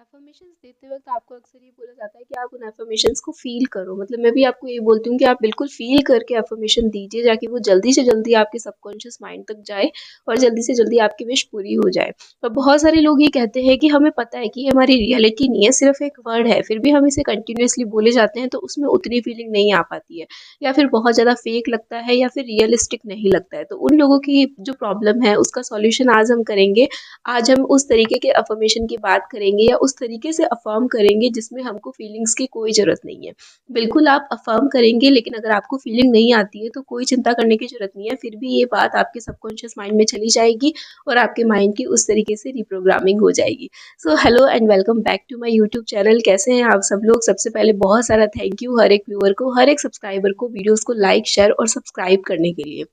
Affirmations देते वक़्त आपको अक्सर ये बोला जाता है कि आप उन अफ़र्मेशंस को फ़ील करो। मतलब मैं भी आपको यही बोलती हूँ कि आप बिल्कुल फ़ील करके अफ़र्मेशन दीजिए ताकि वो जल्दी से जल्दी आपके सबकॉन्शियस माइंड तक जाए और जल्दी से जल्दी आपकी विश पूरी हो जाए। और बहुत सारे लोग ये कहते हैं कि हमें पता है कि ये हमारी रियलिटी नहीं है, सिर्फ़ एक वर्ड है, फिर भी हम इसे कंटिन्यूअसली बोले जाते हैं तो उसमें उतनी फ़ीलिंग नहीं आ पाती है या फिर बहुत ज़्यादा फ़ेक लगता है या फिर रियलिस्टिक नहीं लगता है। तो उन लोगों की जो प्रॉब्लम है उसका सॉल्यूशन आज हम करेंगे। आज हम उस तरीके के अफ़र्मेशन की बात करेंगे या उस तरीके से अफ़र्म करेंगे जिसमें हमको फीलिंग्स की कोई ज़रूरत नहीं है। बिल्कुल आप अफ़र्म करेंगे लेकिन अगर आपको फीलिंग नहीं आती है तो कोई चिंता करने की ज़रूरत नहीं है, फिर भी ये बात आपके सबकॉन्शियस माइंड में चली जाएगी और आपके माइंड की उस तरीके से रिप्रोग्रामिंग हो जाएगी। So hello and welcome back to my YouTube channel. कैसे हैं आप सब लोग? सबसे पहले बहुत सारा थैंक यू हर एक व्यूअर को, हर एक सब्सक्राइबर को वीडियोज़ को लाइक, शेयर और सब्सक्राइब करने के लिए।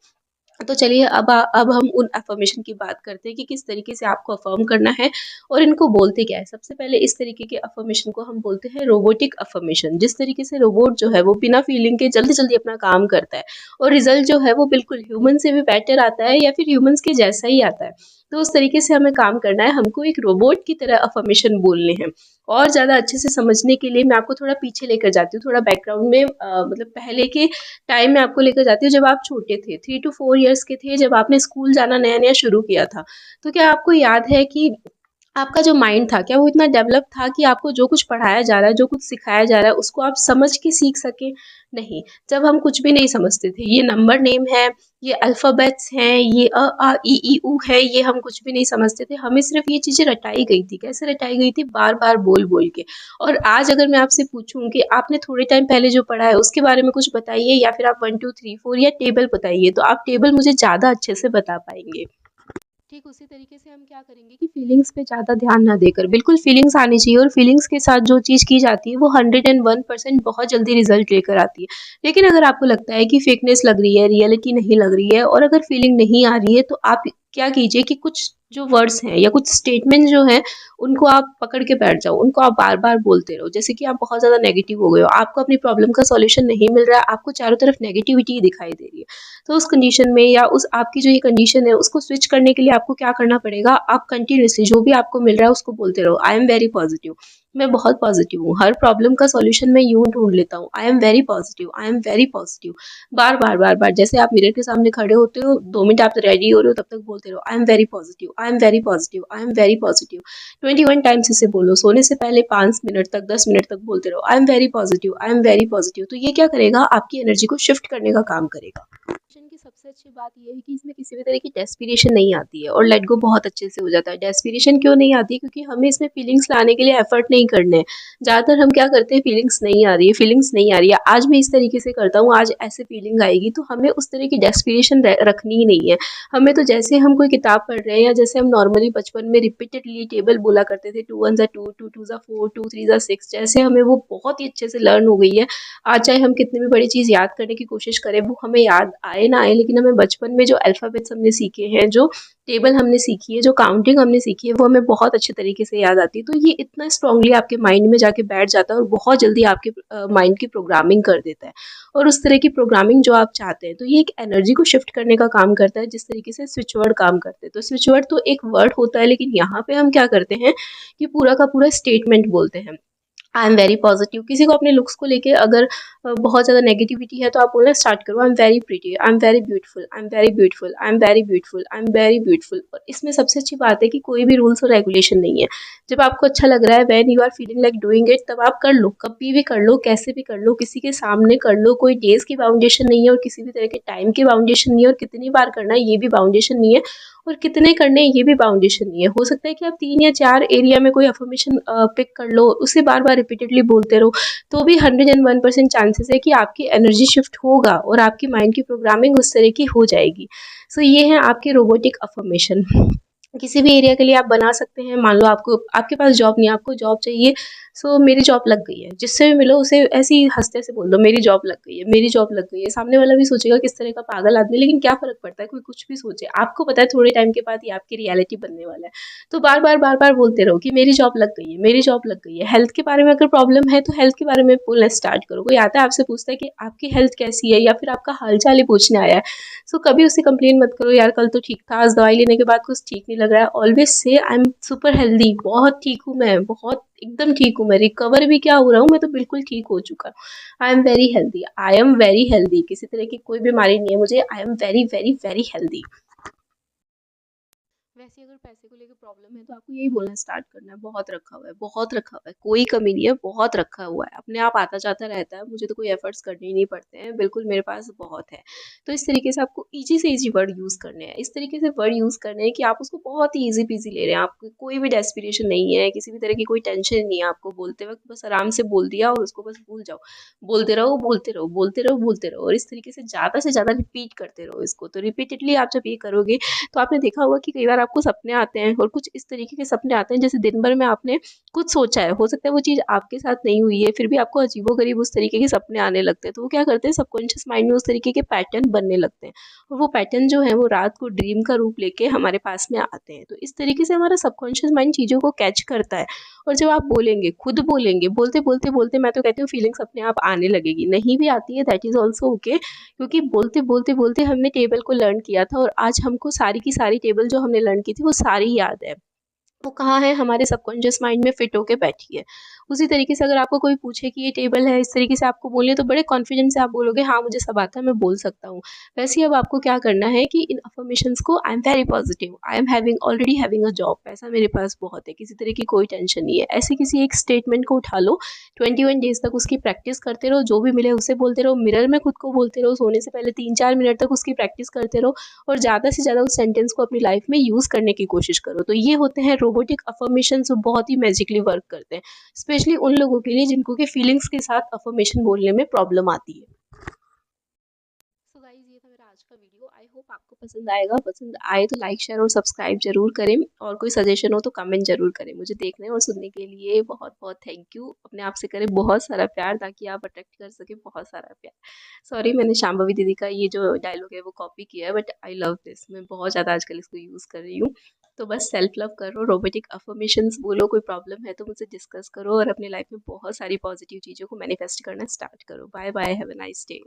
तो चलिए अब हम उन अफ़र्मेशन की बात करते हैं कि किस तरीके से आपको अफ़र्म करना है और इनको बोलते क्या है। सबसे पहले इस तरीके के अफ़र्मेशन को हम बोलते हैं रोबोटिक अफ़र्मेशन। जिस तरीके से रोबोट जो है वो बिना फीलिंग के जल्दी-जल्दी अपना काम करता है और रिज़ल्ट जो है वो बिल्कुल ह्यूमन से भी बेटर आता है या फिर ह्यूमन्स के जैसा ही आता है। तो उस तरीके से हमें काम करना है, हमको एक रोबोट की तरह अफ़र्मेशन बोलने हैं। और ज़्यादा अच्छे से समझने के लिए मैं आपको थोड़ा पीछे लेकर जाती हूँ, थोड़ा बैकग्राउंड में मतलब पहले के टाइम में आपको लेकर जाती हूँ जब आप छोटे थे, 3 टू 4 इयर्स के थे, जब आपने स्कूल जाना नया-नया शुरू किया था। तो क्या आपको याद है कि आपका जो माइंड था, क्या वो इतना डेवलप था कि आपको जो कुछ पढ़ाया जा रहा है, जो कुछ सिखाया जा रहा है, उसको आप समझ के सीख सकें? नहीं। जब हम कुछ भी नहीं समझते थे, ये नंबर नेम है, ये अल्फ़ाबेट्स हैं, ये अ, आ, इ, ई, उ है, ये हम कुछ भी नहीं समझते थे। हमें सिर्फ़ ये चीज़ें रटाई गई थी। कैसे रटाई गई थी? बार-बार बोल-बोल के। और आज अगर मैं आपसे पूछूँ कि आपने थोड़े टाइम पहले जो पढ़ा है, उसके बारे में कुछ बताइए या फिर आप 1, 2, 3, 4 या टेबल बताइए, तो आप टेबल मुझे ज़्यादा अच्छे से बता पाएँगे। ठीक उसी तरीके से हम क्या करेंगे कि फीलिंग्स पे ज़्यादा ध्यान ना देकर बिल्कुल फीलिंग्स आनी चाहिए और फीलिंग्स के साथ जो चीज़ की जाती है वो 101% बहुत जल्दी रिजल्ट लेकर आती है। लेकिन अगर आपको लगता है कि फेकनेस लग रही है, रियलिटी नहीं लग रही है और अगर फीलिंग नहीं आ रही है तो आप क्या कीजिए कि कुछ जो वर्ड्स हैं या कुछ स्टेटमेंट जो हैं उनको आप पकड़ के बैठ जाओ, उनको आप बार-बार बोलते रहो। जैसे कि आप बहुत ज़्यादा नेगेटिव हो गए हो, आपको अपनी प्रॉब्लम का सॉल्यूशन नहीं मिल रहा है, आपको चारों तरफ नेगेटिविटी ही दिखाई दे रही है। तो उस कंडीशन में या उस आपकी जो ये कंडीशन है उसको स्विच करने के लिए आपको क्या करना पड़ेगा, आप कंटिन्यूअसली जो भी आपको मिल रहा है उसको बोलते रहो, आई एम वेरी पॉजिटिव। मैं बहुत पॉजिटिव हूँ, हर प्रॉब्लम का सॉल्यूशन मैं यूं ढूंढ लेता हूँ, I am very positive, I am very positive. बार बार बार बार जैसे आप मिरर के सामने खड़े होते हो, 2 मिनट आप रेडी हो रहे हो तब तक बोलते रहो, आई am very positive, I am very positive, I am very positive. 21 times इसे बोलो, सोने से पहले 5 मिनट तक 10 मिनट तक बोलते रहो, आई am very positive, I am very positive. तो ये क्या करेगा, आपकी एनर्जी को शिफ्ट करने का काम करेगा। की सबसे अच्छी बात ये है कि इसमें किसी भी तरह की डेस्पिरेशन नहीं आती है और लेट गो बहुत अच्छे से हो जाता है। डेस्पिरेशन क्यों नहीं आती? क्योंकि हमें इसमें फीलिंग्स लाने के लिए एफर्ट नहीं करने हैं। ज़्यादातर हम क्या करते हैं, फीलिंग्स नहीं आ रही है, फीलिंग्स नहीं आ रही है, आज मैं इस तरीके से करता हूँ, आज ऐसे फीलिंग आएगी, तो हमें उस तरह की डेस्पिरेशन रखनी ही नहीं है। हमें तो जैसे हम कोई किताब पढ़ रहे हैं या जैसे हम नॉर्मली बचपन में रिपीटेडली टेबल बोला करते थे, 2 1 ज़ा 2, 2 2 ज़ा 4, 2 3 ज़ा 6, जैसे हमें वो बहुत ही अच्छे से लर्न हो गई है। आज चाहे हम कितनी भी बड़ी चीज़ याद करने की कोशिश करें, वो हमें याद आए ना आए, लेकिन हमें बचपन में जो अल्फ़ाबेट्स हमने सीखे हैं, जो टेबल हमने सीखी है, जो काउंटिंग हमने सीखी है, वो हमें बहुत अच्छे तरीके से याद आती है। तो ये इतना स्ट्रांगली आपके माइंड में जाके बैठ जाता है और बहुत जल्दी आपके माइंड की प्रोग्रामिंग कर देता है। और उस तरह की प्रोग्रामिंग जो आप चाहते हैं, तो ये एक एनर्जी को शिफ्ट करने का काम करता है, जिस तरीके से स्विच वर्ड काम करते हैं। तो स्विच वर्ड तो एक वर्ड होता है, लेकिन यहाँ पे हम क्या करते हैं कि पूरा का पूरा स्टेटमेंट बोलते हैं। आई एम वेरी पॉजिटिव। किसी को अपने लुक्स को लेके अगर बहुत ज़्यादा नेगेटिविटी है तो आप बोलना स्टार्ट करो, आई am very pretty, I am very beautiful, I am very beautiful, I am very beautiful, I am very beautiful. और इसमें सबसे अच्छी बात है कि कोई भी रूल्स और रेगुलेशन नहीं है। जब आपको अच्छा लग रहा है, when you are feeling like doing it, तब आप कर लो, कभी भी कर लो, कैसे भी कर लो, किसी के सामने कर लो। कोई डेज की बाउंडेशन नहीं है और किसी भी तरह के टाइम की बाउंडेशन नहीं है और कितनी बार करना है ये भी बाउंडेशन नहीं है और कितने करने हैं ये भी बाउंडेशन नहीं है। हो सकता है कि आप 3 या 4 एरिया में कोई अफर्मेशन पिक कर लो, उसे बार बार रिपीटेडली बोलते रहो, तो भी 101% चांसेस है कि आपकी एनर्जी शिफ्ट होगा और आपकी माइंड की प्रोग्रामिंग उस तरह की हो जाएगी। सो ये है आपके रोबोटिक अफर्मेशन। किसी भी एरिया के लिए आप बना सकते हैं। मान लो आपको, आपके पास जॉब नहीं है, आपको जॉब चाहिए, सो मेरी जॉब लग गई है। जिससे भी मिलो उसे ऐसे ही हंसते से बोल दो, मेरी जॉब लग गई है, मेरी जॉब लग गई है। सामने वाला भी सोचेगा किस तरह का पागल आदमी, लेकिन क्या फ़र्क पड़ता है, कोई कुछ भी सोचे। आपको पता है थोड़े टाइम के बाद ये आपकी रियलिटी बनने वाला है। तो बार-बार बोलते रहो कि मेरी जॉब लग गई है, मेरी जॉब लग गई है। हेल्थ के बारे में अगर प्रॉब्लम है तो हेल्थ के बारे में बोलना स्टार्ट करो। कोई आता है आपसे पूछता है कि आपकी हेल्थ कैसी है या फिर आपका हाल-चाल ही पूछने आया है, सो कभी उससे कंप्लेन मत करो, यार कल तो ठीक था, आज दवाई लेने के बाद कुछ ठीक नहीं लग रहा है। Always say I am super healthy, बहुत ठीक हूँ मैं, बहुत एकदम ठीक हूँ, मैं रिकवर भी क्या हो रहा हूँ, मैं तो बिल्कुल ठीक हो चुका हूँ। I am very healthy, I am very healthy, किसी तरह की कोई बीमारी नहीं है मुझे, आई am very very very healthy. वैसे अगर पैसे को लेकर प्रॉब्लम है तो आपको यही बोलना स्टार्ट करना है, बहुत रखा हुआ है, बहुत रखा हुआ है, कोई कमी नहीं है, बहुत रखा हुआ है, अपने आप आता जाता रहता है, मुझे तो कोई एफर्ट्स करने ही नहीं पड़ते हैं, बिल्कुल मेरे पास बहुत है। तो इस तरीके से आपको ईजी से ईजी वर्ड यूज़ करने हैं, इस तरीके से वर्ड यूज़ करने हैं कि आप उसको बहुत ही ईजी पीजी ले रहे हैं, आपको कोई भी डेस्पिरेशन नहीं है, किसी भी तरह की कोई टेंशन नहीं है आपको, बोलते वक्त बस आराम से बोल दिया और उसको बस भूल जाओ। बोलते रहो, बोलते रहो, बोलते रहो, बोलते रहो, और इस तरीके से ज़्यादा रिपीट करते रहो इसको। तो रिपीटेडली आप जब ये करोगे तो आपने देखा होगा कि कई बार आपको सपने आते हैं और कुछ इस तरीके के सपने आते हैं जैसे दिन भर में आपने कुछ सोचा है, हो सकता है वो चीज़ आपके साथ नहीं हुई है, फिर भी आपको अजीबो-गरीब उस तरीके के सपने आने लगते हैं। तो वो क्या करते हैं, सबकॉन्शियस माइंड में उस तरीके के पैटर्न बनने लगते हैं और वो पैटर्न जो है वो रात को ड्रीम का रूप लेके हमारे पास में आते हैं। तो इस तरीके से हमारा सबकॉन्शियस माइंड चीज़ों को कैच करता है और जब आप बोलेंगे, खुद बोलेंगे, बोलते-बोलते मैं तो कहती हूँ फीलिंग्स अपने आप आने लगेगी। नहीं भी आती है दैट इज़ ऑल्सो ओके, क्योंकि बोलते हमने टेबल को लर्न किया था और आज हमको सारी की सारी टेबल जो हमने लर्न की थी वो सारी याद है। वो कहाँ है, हमारे सबकॉन्शियस माइंड में फिट होके बैठी है। उसी तरीके से अगर आपको कोई पूछे कि ये टेबल है, इस तरीके से आपको बोले तो बड़े कॉन्फिडेंस से आप बोलोगे हाँ मुझे सब आता है, मैं बोल सकता हूँ। वैसे ही अब आपको क्या करना है कि इन अफर्मेशंस को, आई am very positive, I am having already having a job, पैसा मेरे पास बहुत है, किसी तरह की कोई टेंशन नहीं है, ऐसे किसी एक स्टेटमेंट को उठा लो, 21 डेज तक उसकी प्रैक्टिस करते रहो, जो भी मिले उसे बोलते रहो, मिरर में खुद को बोलते रहो, सोने से पहले 3-4 मिनट तक उसकी प्रैक्टिस करते रहो और ज़्यादा से ज़्यादा उस सेंटेंस को अपनी लाइफ में यूज़ करने की कोशिश करो। तो ये होते हैं रोबोटिक अफर्मेशन, जो बहुत ही मैजिकली वर्क करते हैं, स्पेशली उन लोगों के लिए जिनको कि फीलिंग्स के साथ अफर्मेशन बोलने में प्रॉब्लम आती है। सो गाइस, ये था मेरा आज का वीडियो, आई होप आपको पसंद आएगा, पसंद आए तो लाइक शेयर और सब्सक्राइब जरूर करें और कोई सजेशन हो तो कमेंट जरूर करें। मुझे देखने और सुनने के लिए बहुत बहुत थैंक यू। अपने आप से करें बहुत सारा प्यार ताकि आप अट्रैक्ट कर सके बहुत सारा प्यार। सॉरी, मैंने शांभवी दीदी का ये जो डायलॉग है वो कॉपी किया है, बट आई लव दिस, मैं बहुत ज़्यादा आजकल इसको यूज़ कर रही हूँ। तो बस सेल्फ लव करो, रोबोटिक अफर्मेशंस बोलो, कोई प्रॉब्लम है तो मुझसे डिस्कस करो और अपनी लाइफ में बहुत सारी पॉजिटिव चीज़ों को मैनिफेस्ट करना स्टार्ट करो। Bye bye, have a nice day.